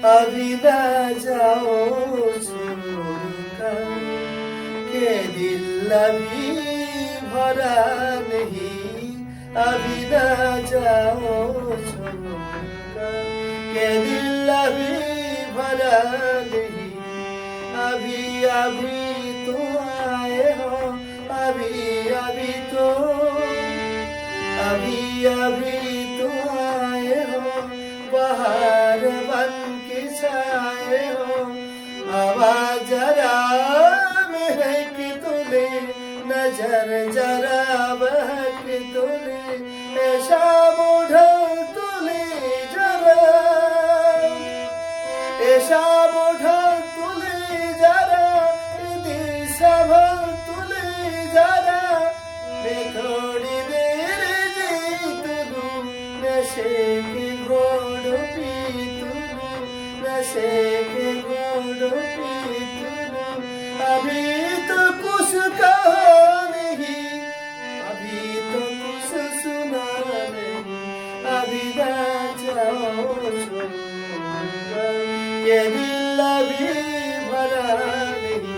अभी न जाओ छोड़कर के दिल अभी भरा नहीं अभी न जाओ छोड़कर के दिल अभी भरा नहीं अभी अभी तो आए हो अभी अभी तो आए हो बाहर बन के छाए हो आवाज जरा महक तुले नजर जरा बहक तुले ऐसा बूढ़ा तुले जरा ऐसा बूढ़ा तुले जरा दिल सब तुले जरा मैं थोड़ी देर जीत लूं नशे के घोड़ पीत लूं नशे के घोड़ पीत लूं अभी तो कुछ कहा नहीं अभी तो कुछ सुना नहीं अभी ना जाओ छोड़कर ये दिल अभी भरा नहीं